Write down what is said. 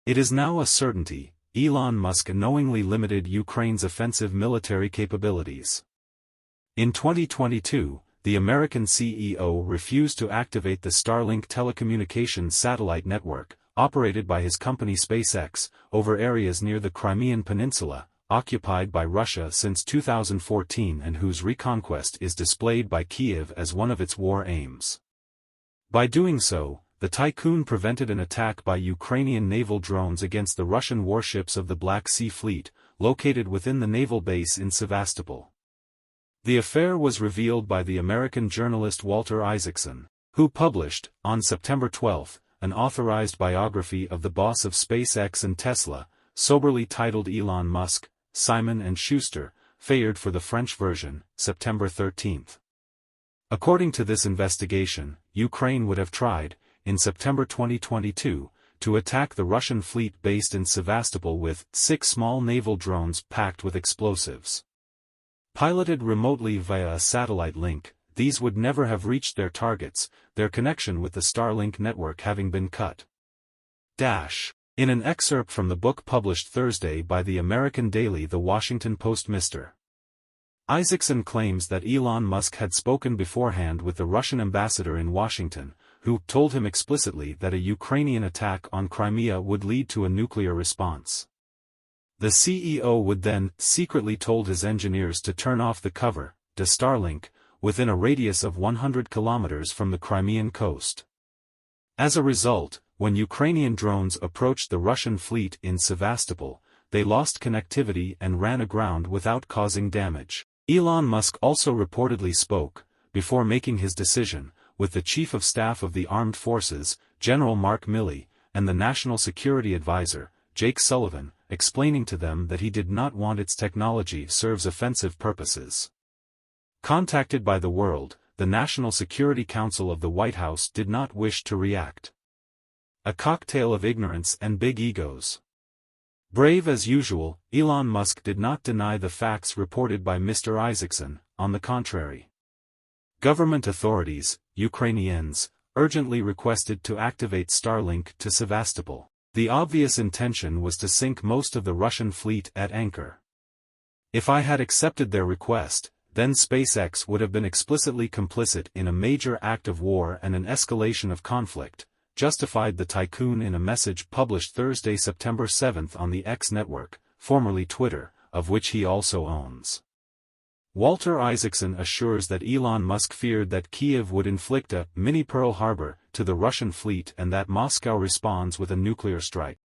It is now a certainty, Elon Musk knowingly limited Ukraine's offensive military capabilities. In 2022, the American CEO refused to activate the Starlink telecommunications satellite network, operated by his company SpaceX, over areas near the Crimean Peninsula, occupied by Russia since 2014 and whose reconquest is displayed by Kiev as one of its war aims. By doing so, the tycoon prevented an attack by Ukrainian naval drones against the Russian warships of the Black Sea Fleet, located within the naval base in Sevastopol. The affair was revealed by the American journalist Walter Isaacson, who published, on September 12, an authorized biography of the boss of SpaceX and Tesla, soberly titled Elon Musk, Simon & Schuster, Fired for the French version, September 13. According to this investigation, Ukraine would have tried, in September 2022, to attack the Russian fleet based in Sevastopol with 6 small naval drones packed with explosives. Piloted remotely via a satellite link, these would never have reached their targets, their connection with the Starlink network having been cut. In an excerpt from the book published Thursday by the American daily The Washington Post, Mr. Isaacson claims that Elon Musk had spoken beforehand with the Russian ambassador in Washington, who told him explicitly that a Ukrainian attack on Crimea would lead to a nuclear response. The CEO would then secretly told his engineers to turn off the cover, to Starlink, within a radius of 100 kilometers from the Crimean coast. As a result, when Ukrainian drones approached the Russian fleet in Sevastopol, they lost connectivity and ran aground without causing damage. Elon Musk also reportedly spoke, before making his decision, with the Chief of Staff of the Armed Forces, General Mark Milley, and the National Security Advisor, Jake Sullivan, explaining to them that he did not want its technology serves offensive purposes. Contacted by the World, the National Security Council of the White House did not wish to react. A cocktail of ignorance and big egos. Brave as usual, Elon Musk did not deny the facts reported by Mr. Isaacson, on the contrary. Government authorities, Ukrainians, urgently requested to activate Starlink to Sevastopol. The obvious intention was to sink most of the Russian fleet at anchor. If I had accepted their request, then SpaceX would have been explicitly complicit in a major act of war and an escalation of conflict, justified the tycoon in a message published Thursday, September 7 on the X network, formerly Twitter, of which he also owns. Walter Isaacson assures that Elon Musk feared that Kiev would inflict a mini Pearl Harbor to the Russian fleet and that Moscow responds with a nuclear strike.